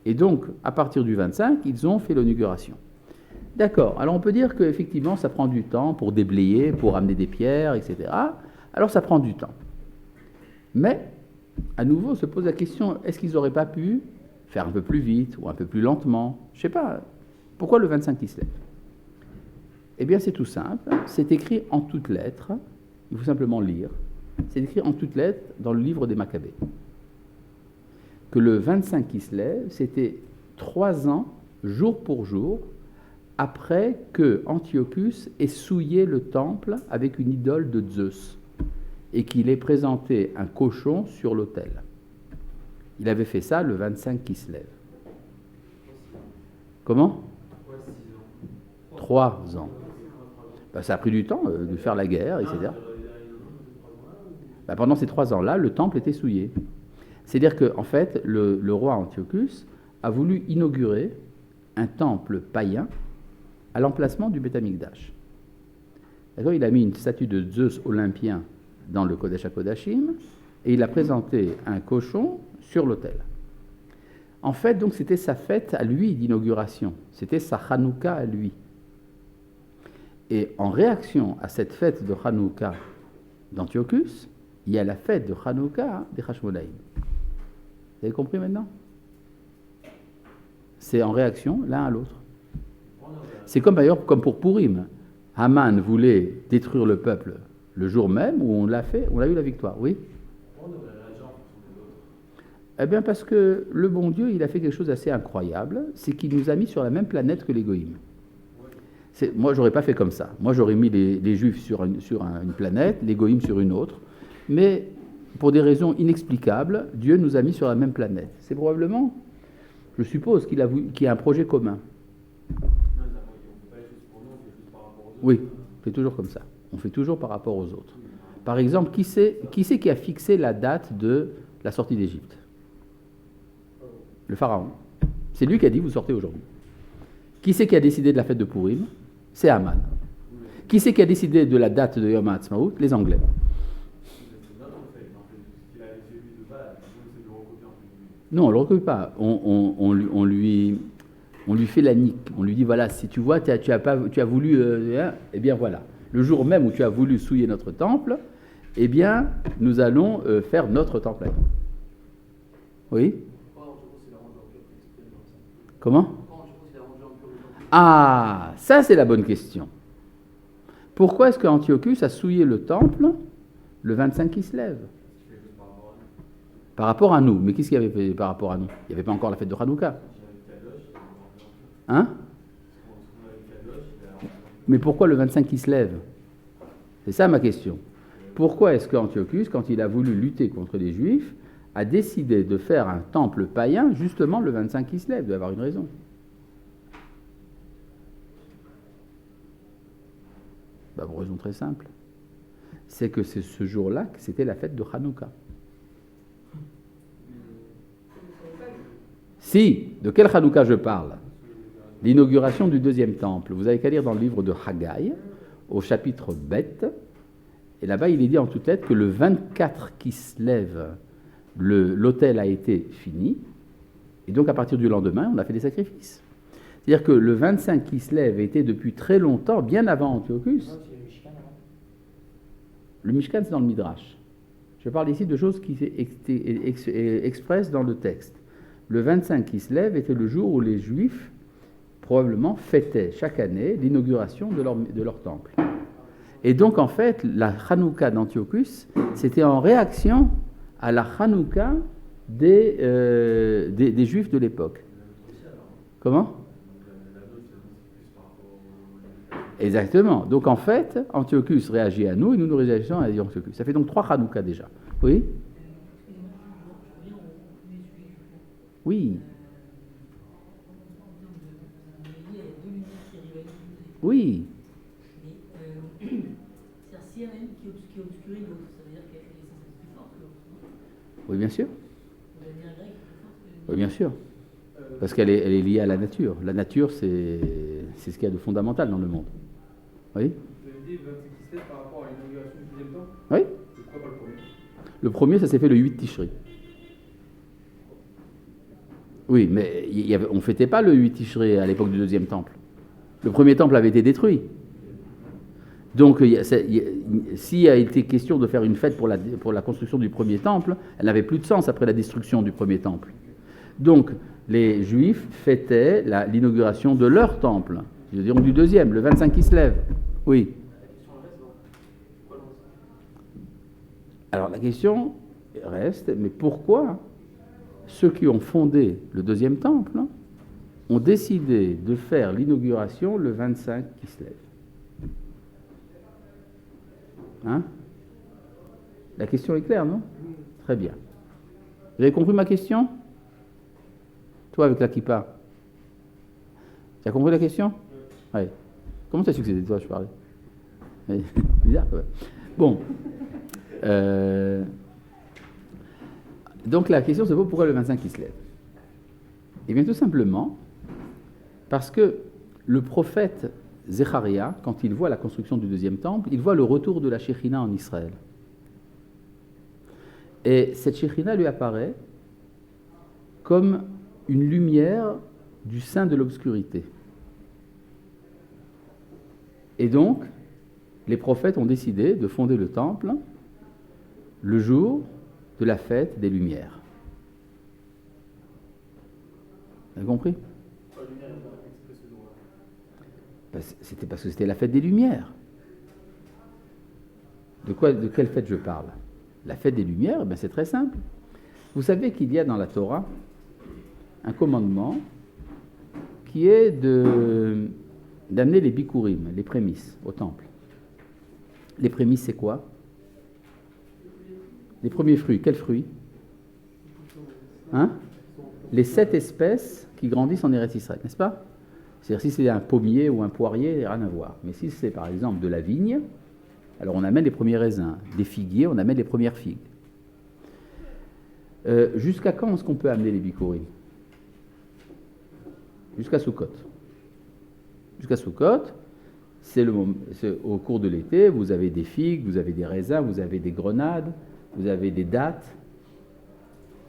Et donc, à partir du 25, ils ont fait l'inauguration. D'accord. Alors on peut dire qu'effectivement, ça prend du temps pour déblayer, pour amener des pierres, etc. Alors ça prend du temps. Mais, à nouveau, on se pose la question, est-ce qu'ils n'auraient pas pu faire un peu plus vite ou un peu plus lentement ? Je ne sais pas. Pourquoi le 25 Kislev ? Eh bien, c'est tout simple. C'est écrit en toutes lettres. Il faut simplement lire. C'est écrit en toutes lettres dans le livre des Maccabées. Que le 25 Kislev, c'était 3 ans, jour pour jour, après que Antiochus ait souillé le temple avec une idole de Zeus et qu'il ait présenté un cochon sur l'autel. Il avait fait ça le 25 Kislev. Comment ? 3 ans. Ben, ça a pris du temps de faire la guerre, etc. Ben, pendant ces 3 ans-là, le temple était souillé. C'est-à-dire qu'en fait, le roi Antiochus a voulu inaugurer un temple païen à l'emplacement du Beth Amikdash. D'accord ? Il a mis une statue de Zeus olympien dans le Kodesh HaKodashim et il a présenté un cochon sur l'autel. En fait, donc, c'était sa fête à lui d'inauguration. C'était sa Hanouka à lui. Et en réaction à cette fête de Hanouka d'Antiochus, il y a la fête de Hanouka des Hashmonaïm. Vous avez compris maintenant ? C'est en réaction l'un à l'autre. C'est comme d'ailleurs comme pour Purim. Haman voulait détruire le peuple le jour même où on l'a fait, on a eu la victoire. Oui ? Eh bien parce que le bon Dieu, il a fait quelque chose d'assez incroyable, c'est qu'il nous a mis sur la même planète que les Goïms. Moi, j'aurais pas fait comme ça. Moi, j'aurais mis les Juifs sur une planète, les Goïms sur une autre. Mais pour des raisons inexplicables, Dieu nous a mis sur la même planète. C'est probablement, je suppose, qu'il y a un projet commun. Oui, on fait toujours comme ça. On fait toujours par rapport aux autres. Par exemple, qui c'est qui a fixé la date de la sortie d'Égypte ? Le pharaon. C'est lui qui a dit, vous sortez aujourd'hui. Qui c'est qui a décidé de la fête de Purim ? C'est Haman. Qui c'est qui a décidé de la date de Yom HaAtzmaut ? Les Anglais. Non, on ne le recopie pas. On lui fait la nique. On lui dit, voilà, si tu vois, tu as voulu... eh bien voilà. Le jour même où tu as voulu souiller notre temple, eh bien, nous allons faire notre temple à nous. Oui ? Comment ? Ah, ça c'est la bonne question. Pourquoi est-ce qu'Antiochus a souillé le temple le 25 Kislev ? Par rapport à nous. Mais qu'est-ce qu'il y avait fait par rapport à nous ? Il n'y avait pas encore la fête de Hanouka. Hein ? Mais pourquoi le 25 Kislev ? C'est ça ma question. Pourquoi est-ce qu'Antiochus, quand il a voulu lutter contre les Juifs, a décidé de faire un temple païen justement le 25 Kislev ? Il doit y avoir une raison. Pour une raison très simple. C'est que c'est ce jour-là que c'était la fête de Hanouka. Si, de quel Hanouka je parle ? L'inauguration du deuxième temple. Vous avez qu'à lire dans le livre de Haggai, au chapitre Bet, et là-bas il est dit en toutes lettres que le 24 Kislev, l'autel a été fini, et donc à partir du lendemain, on a fait des sacrifices. C'est-à-dire que le 25 Kislev était depuis très longtemps, bien avant Antiochus. Le Mishkan, c'est dans le Midrash. Je parle ici de choses qui expressent dans le texte. Le 25 Kislev était le jour où les Juifs, probablement, fêtaient chaque année l'inauguration de leur temple. Et donc, en fait, la Hanouka d'Antiochus, c'était en réaction à la Hanouka des Juifs de l'époque. Comment ? Exactement. Donc, en fait, Antiochus réagit à nous et nous réagissons à Antiochus. Ça fait donc 3 Hanouka déjà. Oui ? Oui. Oui.
C'est un même qui obscurait l'autre, ça veut dire qu'elle est censée être plus forte que l'autre.
Oui, bien sûr.
Vous allez dire grec est plus forte que...
Oui, bien sûr. Parce qu'elle est liée à la nature. La nature, c'est ce qu'il y a de fondamental dans le monde. Oui ?
Vous avez dit 26 Kislev par rapport à l'inauguration du deuxième temple ?
Oui.
Pourquoi pas le premier ?
Le premier, ça s'est fait le 8 Tishri. Oui, mais on ne fêtait pas le 8 Tishri à l'époque du deuxième temple. Le premier temple avait été détruit. Donc, s'il a été question de faire une fête pour la construction du premier temple, elle n'avait plus de sens après la destruction du premier temple. Donc, les Juifs fêtaient l'inauguration de leur temple, je veux dire du deuxième, le 25 Kislev. Oui. Alors, la question reste, mais pourquoi ceux qui ont fondé le deuxième temple ont décidé de faire l'inauguration le 25 Kislev. Hein? La question est claire, non? Très bien. Vous avez compris ma question? Toi avec la kippa. Tu as compris la question? Oui. Comment tu as su que c'était de toi je parlais? Bizarre quand même. Bon. Donc la question c'est pourquoi le 25 Kislev? Eh bien tout simplement parce que le prophète Zecharia, quand il voit la construction du deuxième temple, il voit le retour de la Shekhinah en Israël. Et cette Shekhinah lui apparaît comme une lumière du sein de l'obscurité. Et donc, les prophètes ont décidé de fonder le temple le jour de la fête des Lumières. Vous avez compris? C'était parce que c'était la fête des Lumières. De quelle fête je parle? La fête des Lumières, c'est très simple. Vous savez qu'il y a dans la Torah un commandement qui est d'amener les bikurim, les prémices, au temple. Les prémices, c'est quoi? Les premiers fruits. Quels fruits? Hein? Les 7 espèces qui grandissent en Eretz Israël, n'est-ce pas? C'est-à-dire si c'est un pommier ou un poirier, rien à voir. Mais si c'est par exemple de la vigne, alors on amène les premiers raisins. Des figuiers, on amène les premières figues. Jusqu'à quand est-ce qu'on peut amener les bikurim? Jusqu'à Sukkot. Jusqu'à Sukkot, c'est au cours de l'été, vous avez des figues, vous avez des raisins, vous avez des grenades, vous avez des dattes.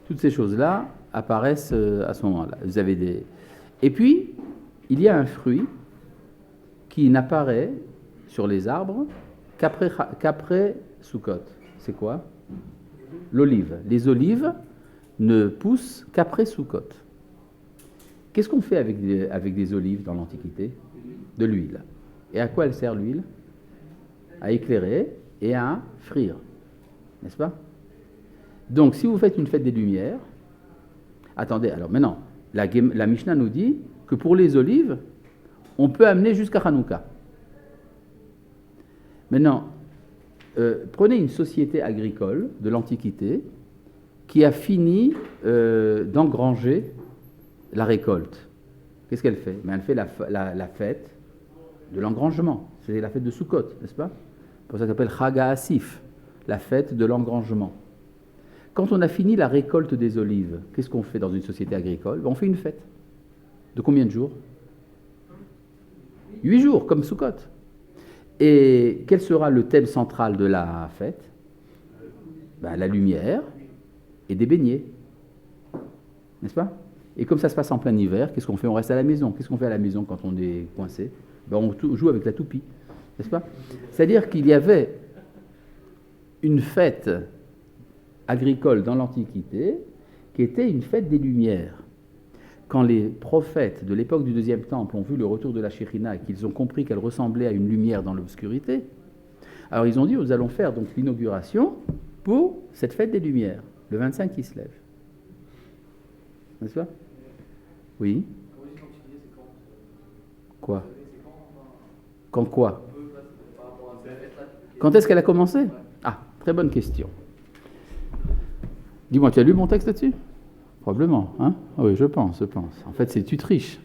Toutes ces choses-là apparaissent à ce moment-là. Vous avez des... Et puis, il y a un fruit qui n'apparaît sur les arbres qu'après Sukkot. C'est quoi? L'olive. Les olives ne poussent qu'après Sukkot. Qu'est-ce qu'on fait avec des olives dans l'Antiquité? De l'huile. Et à quoi elle sert l'huile? À éclairer et à frire. N'est-ce pas? Donc, si vous faites une fête des Lumières, attendez, alors maintenant, la Mishnah nous dit que pour les olives, on peut amener jusqu'à Hanouka. Maintenant, prenez une société agricole de l'Antiquité qui a fini d'engranger la récolte. Qu'est-ce qu'elle fait? Elle fait la fête de l'engrangement. C'est la fête de Sukkot, n'est-ce pas? C'est pour ça qu'elle s'appelle Chag HaAsif, la fête de l'engrangement. Quand on a fini la récolte des olives, qu'est-ce qu'on fait dans une société agricole? On fait une fête. De combien de jours? 8 jours, comme Sukkot. Et quel sera le thème central de la fête? La lumière et des beignets. N'est-ce pas? Et comme ça se passe en plein hiver, qu'est-ce qu'on fait? On reste à la maison. Qu'est-ce qu'on fait à la maison quand on est coincé? On joue avec la toupie. N'est-ce pas? C'est-à-dire qu'il y avait une fête agricole dans l'Antiquité qui était une fête des Lumières. Quand les prophètes de l'époque du deuxième temple ont vu le retour de la Shekhinah et qu'ils ont compris qu'elle ressemblait à une lumière dans l'obscurité, alors ils ont dit, nous allons faire donc l'inauguration pour cette fête des Lumières, le 25 qui se lève. N'est-ce pas? Oui. Quoi? Quand quoi? Quand est-ce qu'elle a commencé? Ah, très bonne question. Dis-moi, tu as lu mon texte là-dessus? Probablement, hein? Oui, je pense. En fait, tu triches.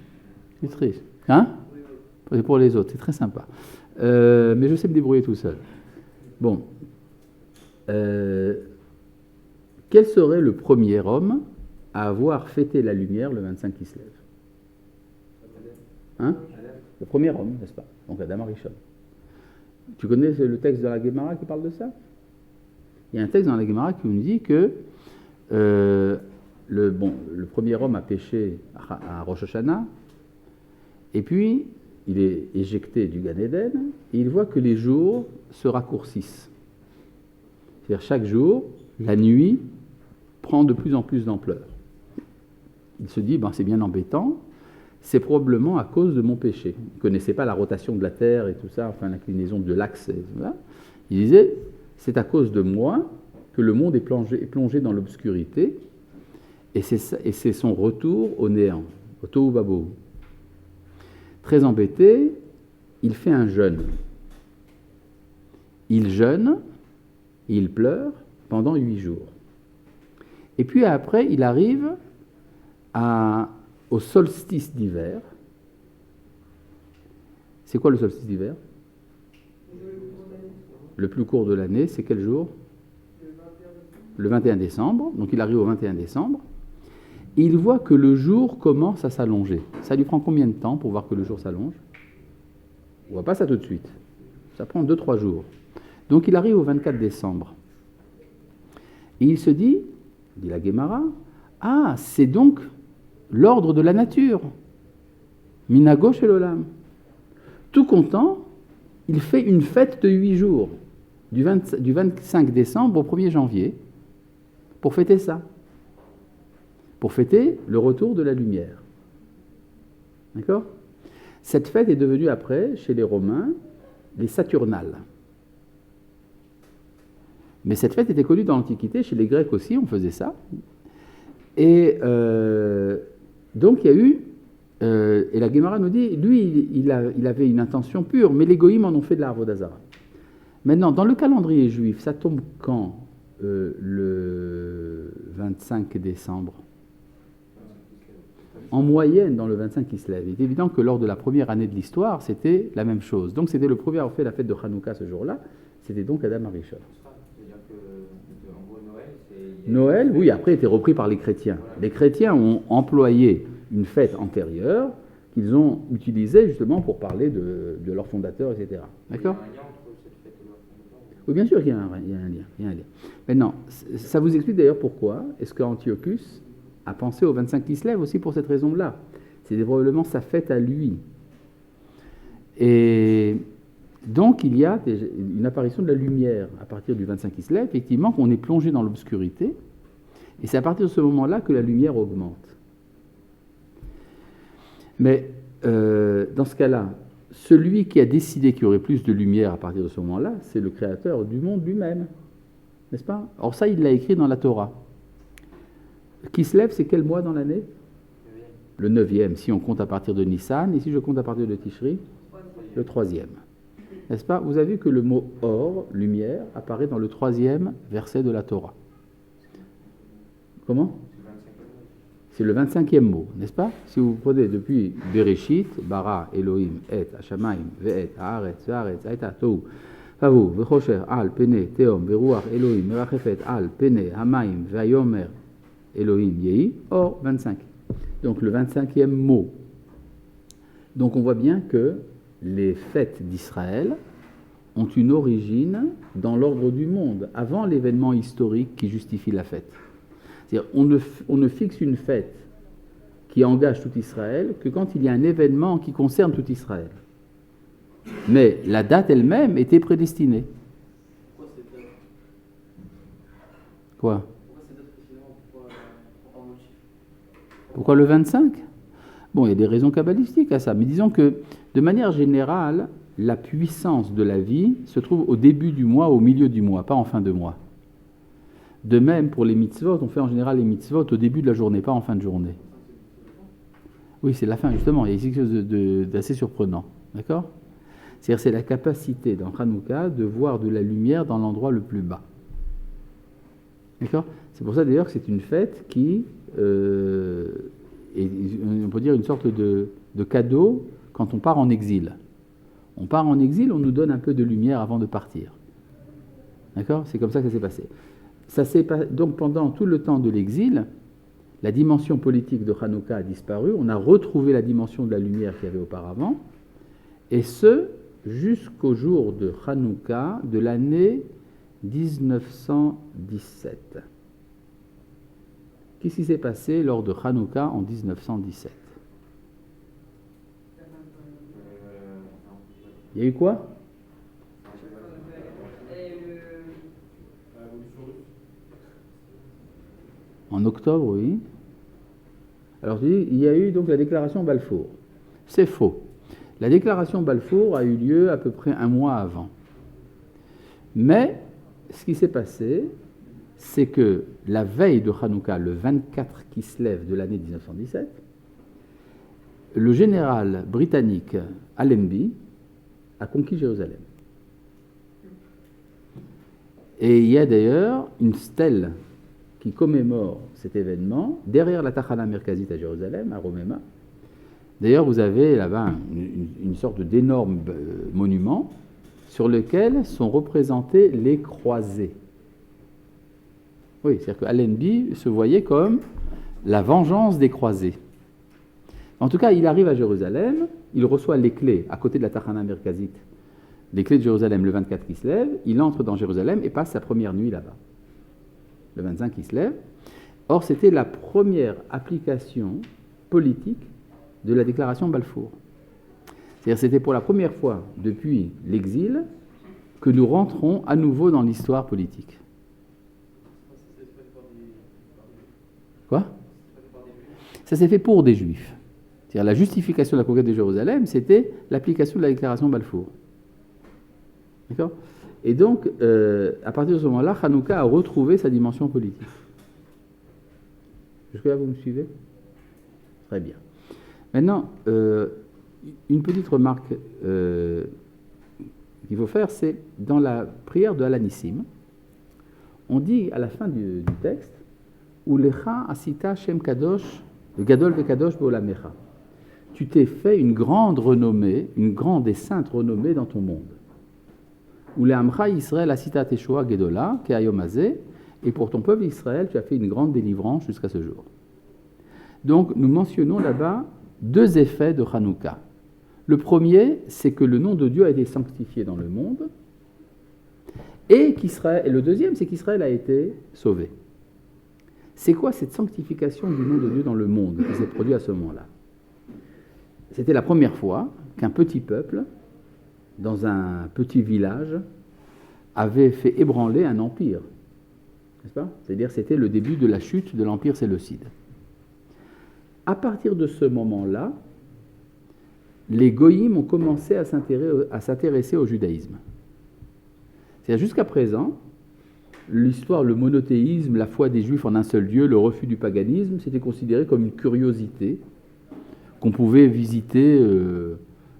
Tu triches. Hein? Pour les autres, c'est très sympa. Mais je sais me débrouiller tout seul. Bon. Quel serait le premier homme à avoir fêté la lumière le 25 qui se lève? Hein? Le premier homme, n'est-ce pas? Donc Adam Arishon. Tu connais le texte de la Gemara qui parle de ça? Il y a un texte dans la Gemara qui nous dit que le premier homme a péché à Rosh Hashanah, et puis il est éjecté du Gan Eden, et il voit que les jours se raccourcissent. C'est-à-dire chaque jour, la nuit prend de plus en plus d'ampleur. Il se dit, c'est bien embêtant, c'est probablement à cause de mon péché. Il ne connaissait pas la rotation de la Terre et tout ça, enfin l'inclinaison de l'axe. Il disait, c'est à cause de moi que le monde est plongé dans l'obscurité, et c'est son retour au néant, au tohu vabohu. Très embêté, il fait un jeûne. Il jeûne, il pleure pendant 8 jours. Et puis après, il arrive au solstice d'hiver. C'est quoi le solstice d'hiver? Le plus court de l'année, c'est quel jour? Le 21 décembre. Donc il arrive au 21 décembre. Et il voit que le jour commence à s'allonger. Ça lui prend combien de temps pour voir que le jour s'allonge? On ne voit pas ça tout de suite. Ça prend 2-3 jours. Donc il arrive au 24 décembre. Et il se dit la Guémara, ah, c'est donc l'ordre de la nature. Minago shel olam. Tout content, il fait une fête de 8 jours, du 25 décembre au 1er janvier, pour fêter ça. Pour fêter le retour de la lumière. D'accord? Cette fête est devenue après, chez les Romains, les Saturnales. Mais cette fête était connue dans l'Antiquité, chez les Grecs aussi, on faisait ça. Et donc il y a eu, et la Guémara nous dit, lui, il avait une intention pure, mais les Goïms en ont fait de la Avodazara. Maintenant, dans le calendrier juif, ça tombe quand le 25 décembre? En moyenne, dans le 25 qui se lève. Il est évident que lors de la première année de l'histoire, c'était la même chose. Donc c'était le premier à avoir fait la fête de Hanouka ce jour-là, c'était donc Adam Arishon.
C'est-à-dire que, en gros, Noël, c'est...
Noël, oui, après, été repris par les chrétiens. Les chrétiens ont employé une fête antérieure qu'ils ont utilisée justement pour parler de leur fondateur, etc. D'accord?
Il y a un lien entre cette fête et leur fondateur.
Oui, bien sûr qu'il y a un lien. Maintenant, ça vous explique d'ailleurs pourquoi est-ce qu'Antiochus a pensé au 25 qui se lève aussi pour cette raison-là. C'était probablement sa fête à lui. Et donc, il y a une apparition de la lumière à partir du 25 qui se lève, effectivement, qu'on est plongé dans l'obscurité, et c'est à partir de ce moment-là que la lumière augmente. Mais dans ce cas-là, celui qui a décidé qu'il y aurait plus de lumière à partir de ce moment-là, c'est le créateur du monde lui-même, n'est-ce pas? Or ça, il l'a écrit dans la Torah. Qui se lève, c'est quel mois dans l'année? Le 9e, si on compte à partir de Nissan, et si je compte à partir de Tishri, le 3e. N'est-ce pas? Vous avez vu que le mot or, lumière, apparaît dans le 3e verset de la Torah. Comment? C'est le 25e mot, n'est-ce pas? Si vous prenez depuis Bereshit, Bara, Elohim, Et, Hashamayim, Ve'et, Haaretz, Ve'aretz, Aita, Tohu, Favu, Vechosher, Al, Pene, Teom, Veruach, Elohim, Merachefet, Al, Pene, Hamaim, Ve'ayomer, Elohim, Yehi, or 25. Donc le 25e mot. Donc on voit bien que les fêtes d'Israël ont une origine dans l'ordre du monde, avant l'événement historique qui justifie la fête. C'est-à-dire, on ne fixe une fête qui engage tout Israël que quand il y a un événement qui concerne tout Israël. Mais la date elle-même était prédestinée.
Pourquoi cette date?
Quoi?
Pourquoi cette date précisément? Pourquoi le chiffre?
Pourquoi le 25? Bon, il y a des raisons kabbalistiques à ça, mais disons que, de manière générale, la puissance de la vie se trouve au début du mois, au milieu du mois, pas en fin de mois. De même, pour les mitzvot, on fait en général les mitzvot au début de la journée, pas en fin de journée. Oui, c'est la fin, justement. Il y a ici quelque chose d'assez surprenant. D'accord? C'est-à-dire, c'est la capacité dans Hanouka de voir de la lumière dans l'endroit le plus bas. D'accord? C'est pour ça, d'ailleurs, que c'est une fête qui est, on peut dire, une sorte de cadeau quand on part en exil. On part en exil, on nous donne un peu de lumière avant de partir. D'accord? C'est comme ça que ça s'est passé. Donc pendant tout le temps de l'exil, la dimension politique de Hanouka a disparu, on a retrouvé la dimension de la lumière qu'il y avait auparavant, et ce, jusqu'au jour de Hanouka de l'année 1917. Qu'est-ce qui s'est passé lors de Hanouka en 1917? Il y a eu quoi? En octobre, oui. Alors, je dis, il y a eu donc la déclaration Balfour. C'est faux. La déclaration Balfour a eu lieu à peu près un mois avant. Mais, ce qui s'est passé, c'est que la veille de Hanouka, le 24 qui se lève de l'année 1917, le général britannique Allenby a conquis Jérusalem. Et il y a d'ailleurs une stèle qui commémore cet événement derrière la Tachana Merkazit à Jérusalem, à Romema. D'ailleurs, vous avez là-bas une sorte d'énorme monument sur lequel sont représentés les croisés. Oui, c'est-à-dire que Allenby se voyait comme la vengeance des croisés. En tout cas, il arrive à Jérusalem, il reçoit les clés à côté de la Tachana Merkazit, les clés de Jérusalem, le 24 qui se lève, il entre dans Jérusalem et passe sa première nuit là-bas. Le 25 qui se lève. Or, c'était la première application politique de la déclaration Balfour. C'est-à-dire c'était pour la première fois depuis l'exil que nous rentrons à nouveau dans l'histoire politique. Quoi ? Ça s'est fait pour des Juifs. C'est-à-dire la justification de la conquête de Jérusalem, c'était l'application de la déclaration Balfour. D'accord ? Et donc, à partir de ce moment-là, Hanouka a retrouvé sa dimension politique. Jusque-là, vous me suivez ? Très bien. Maintenant, une petite remarque qu'il faut faire, c'est dans la prière de Alanissim, on dit à la fin du texte Ulecha asita shem kadosh, le gadol vekadosh be'olamecha. Tu t'es fait une grande renommée, une grande et sainte renommée dans ton monde. Uleamcha Israël asita teshoa gedola ke'ayom hazeh, et pour ton peuple Israël, tu as fait une grande délivrance jusqu'à ce jour. Donc, nous mentionnons là-bas deux effets de Hanouka. Le premier, c'est que le nom de Dieu a été sanctifié dans le monde, et le deuxième, c'est qu'Israël a été sauvé. C'est quoi cette sanctification du nom de Dieu dans le monde qui s'est produite à ce moment-là ? C'était la première fois qu'un petit peuple, dans un petit village, avait fait ébranler un empire. N'est-ce pas ? C'est-à-dire c'était le début de la chute de l'empire séleucide. À partir de ce moment-là, les goïms ont commencé à s'intéresser au judaïsme. C'est-à-dire jusqu'à présent, l'histoire, le monothéisme, la foi des juifs en un seul Dieu, le refus du paganisme, c'était considéré comme une curiosité qu'on pouvait visiter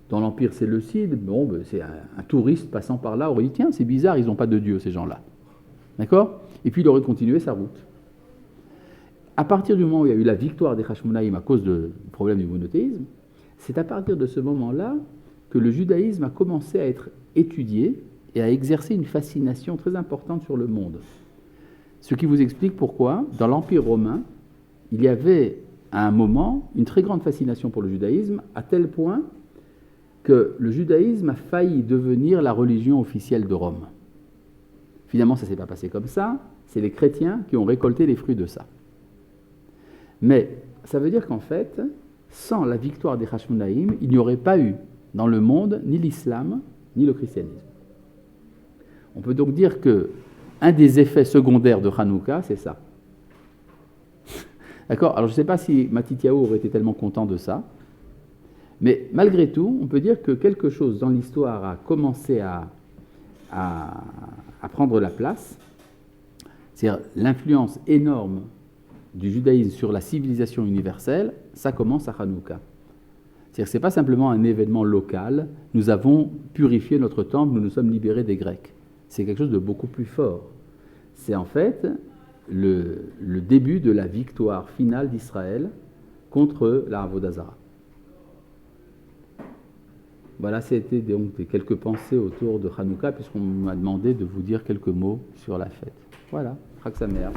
dans l'empire séleucide. Bon, c'est un touriste passant par là aurait dit tiens, c'est bizarre, ils n'ont pas de Dieu ces gens-là. D'accord ? Et puis il aurait continué sa route. À partir du moment où il y a eu la victoire des Hashmonaïm à cause du problème du monothéisme, c'est à partir de ce moment-là que le judaïsme a commencé à être étudié et à exercer une fascination très importante sur le monde. Ce qui vous explique pourquoi, dans l'Empire romain, il y avait à un moment une très grande fascination pour le judaïsme, à tel point que le judaïsme a failli devenir la religion officielle de Rome. Finalement, ça ne s'est pas passé comme ça, c'est les chrétiens qui ont récolté les fruits de ça. Mais ça veut dire qu'en fait, sans la victoire des Hashmonaïm, il n'y aurait pas eu dans le monde ni l'islam, ni le christianisme. On peut donc dire qu'un des effets secondaires de Hanouka, c'est ça. D'accord ? Alors je ne sais pas si Matityahu aurait été tellement content de ça, mais malgré tout, on peut dire que quelque chose dans l'histoire a commencé à prendre la place, c'est-à-dire l'influence énorme du judaïsme sur la civilisation universelle, ça commence à Hanouka. C'est-à-dire que ce n'est pas simplement un événement local, nous avons purifié notre temple, nous nous sommes libérés des Grecs. C'est quelque chose de beaucoup plus fort. C'est en fait le début de la victoire finale d'Israël contre la Avodah Zara. Voilà, c'était donc quelques pensées autour de Hanouka, puisqu'on m'a demandé de vous dire quelques mots sur la fête. Voilà, Chag Sameach.